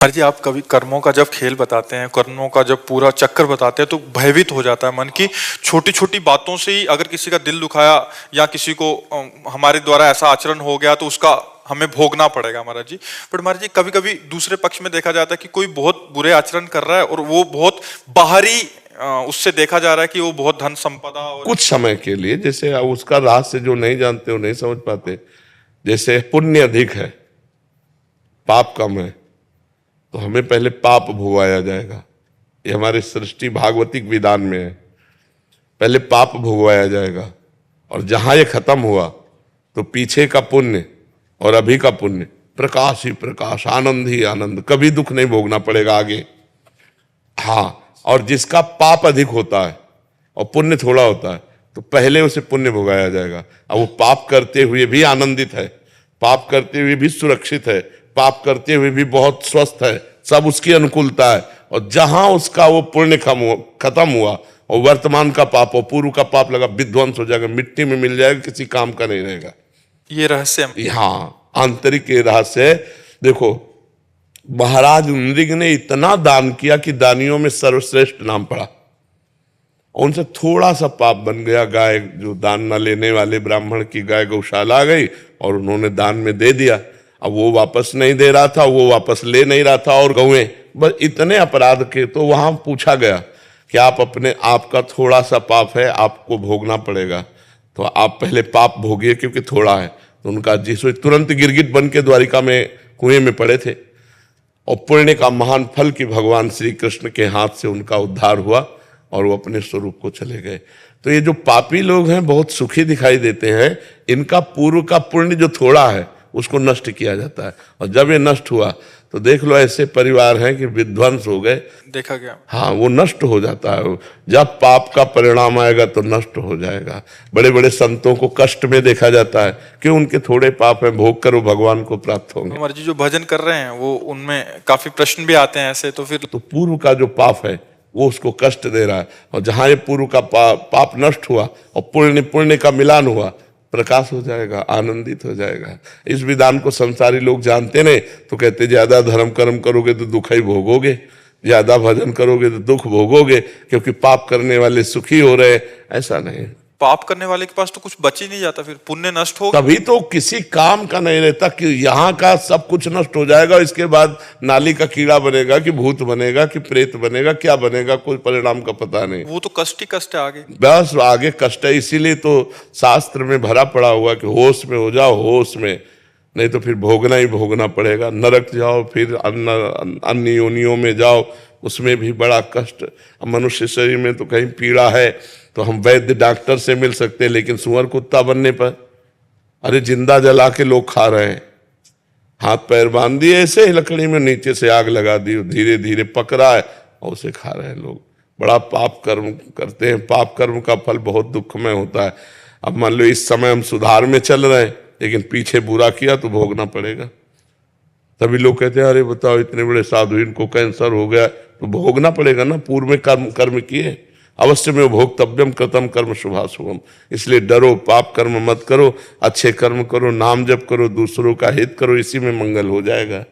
हर जी, आप कभी कर्मों का जब खेल बताते हैं, कर्मों का जब पूरा चक्कर बताते हैं तो भयभीत हो जाता है मन की। छोटी छोटी बातों से ही अगर किसी का दिल दुखाया या किसी को हमारे द्वारा ऐसा आचरण हो गया तो उसका हमें भोगना पड़ेगा महाराज जी। पर महाराज जी, कभी कभी दूसरे पक्ष में देखा जाता है कि कोई बहुत बुरे आचरण कर रहा है और वो बहुत बाहरी उससे देखा जा रहा है कि वो बहुत धन संपदा और कुछ समय के लिए, जैसे उसका रहस्य जो नहीं जानते वो नहीं समझ पाते। जैसे पुण्य अधिक है, पाप कम है, तो हमें पहले पाप भोगाया जाएगा। ये हमारे सृष्टि भागवतिक विधान में है, पहले पाप भोगवाया जाएगा। और जहां ये खत्म हुआ तो पीछे का पुण्य और अभी का पुण्य, प्रकाश ही प्रकाश, आनंद ही आनंद, कभी दुख नहीं भोगना पड़ेगा आगे। हाँ, और जिसका पाप अधिक होता है और पुण्य थोड़ा होता है तो पहले उसे पुण्य भोगाया जाएगा। अब वो पाप करते हुए भी आनंदित है, पाप करते हुए भी सुरक्षित है, पाप करते हुए भी बहुत स्वस्थ है, सब उसकी अनुकूलता है। और जहां उसका वो पुण्य खत्म हुआ और वर्तमान का पाप और पूर्व का पाप लगा, विध्वंस हो जाएगा, मिट्टी में मिल जाएगा, किसी काम का नहीं रहेगा। ये रहस्य। हाँ, आंतरिक ये रहस्य। देखो, महाराज नृग ने इतना दान किया कि दानियों में सर्वश्रेष्ठ नाम पड़ा। उनसे थोड़ा सा पाप बन गया, गाय जो दान न लेने वाले ब्राह्मण की गाय गौशाला आ गई और उन्होंने दान में दे दिया। अब वो वापस नहीं दे रहा था, वो वापस ले नहीं रहा था, और गौएं, बस इतने अपराध के। तो वहां पूछा गया कि आप अपने आप का थोड़ा सा पाप है, आपको भोगना पड़ेगा, तो आप पहले पाप भोगिए क्योंकि थोड़ा है। तो उनका जिसो तुरंत गिरगिट बन के द्वारिका में कुएं में पड़े थे। और पुण्य का महान फल कि भगवान श्री कृष्ण के हाथ से उनका उद्धार हुआ और वो अपने स्वरूप को चले गए। तो ये जो पापी लोग हैं बहुत सुखी दिखाई देते हैं, इनका पूर्व का पुण्य जो थोड़ा है उसको नष्ट किया जाता है। और जब ये नष्ट हुआ तो देख लो, ऐसे परिवार हैं कि विध्वंस हो गए, देखा गया। हाँ, वो नष्ट हो जाता है। जब पाप का परिणाम आएगा तो नष्ट हो जाएगा। बड़े बड़े संतों को कष्ट में देखा जाता है कि उनके थोड़े पाप हैं, भोग कर वो भगवान को प्राप्त होंगे। हमारे जी जो भजन कर रहे हैं वो उनमें काफी प्रश्न भी आते हैं ऐसे, तो फिर तो पूर्व का जो पाप है वो उसको कष्ट दे रहा है। और जहां ये पूर्व का पाप नष्ट हुआ और पुण्य पुण्य का मिलान हुआ, प्रकाश हो जाएगा, आनंदित हो जाएगा। इस विधान को संसारी लोग जानते नहीं तो कहते ज्यादा धर्म कर्म करोगे तो दुख ही भोगोगे, ज्यादा भजन करोगे तो दुख भोगोगे, क्योंकि पाप करने वाले सुखी हो रहे। ऐसा नहीं, पाप करने वाले के पास तो कुछ बच ही नहीं जाता, फिर पुण्य नष्ट हो तभी तो किसी काम का नहीं रहता कि यहाँ का सब कुछ नष्ट हो जाएगा, इसके बाद नाली का कीड़ा बनेगा कि भूत बनेगा कि प्रेत बनेगा, क्या बनेगा, कोई परिणाम का पता नहीं। वो तो कष्ट ही कष्ट है आगे। बस आगे कष्ट है। इसीलिए तो शास्त्र में भरा पड़ा हुआ कि होश में हो जाओ, होश में, नहीं तो फिर भोगना ही भोगना पड़ेगा। नरक जाओ, फिर अन्य योनियों में जाओ, उसमें भी बड़ा कष्ट। मनुष्य शरीर में तो कहीं पीड़ा है तो हम वैद्य डॉक्टर से मिल सकते हैं, लेकिन सुअर कुत्ता बनने पर, अरे जिंदा जला के लोग खा रहे हैं, हाथ पैर बांध दिए ऐसे ही लकड़ी में, नीचे से आग लगा दी, धीरे धीरे पक रहा है और उसे खा रहे हैं लोग। बड़ा पाप कर्म करते हैं। पाप कर्म का फल बहुत दुखमय होता है। अब मान लो इस समय हम सुधार में चल रहे हैं, लेकिन पीछे बुरा किया तो भोगना पड़ेगा। तभी लोग कहते हैं अरे बताओ, इतने बड़े साधु, इनको कैंसर हो गया, तो भोगना पड़ेगा ना। पूर्व में कर्म किए, अवश्य में भोक्तव्यम कृतम कर्म शुभाशुभम। इसलिए डरो, पाप कर्म मत करो, अच्छे कर्म करो, नाम जप करो, दूसरों का हित करो, इसी में मंगल हो जाएगा।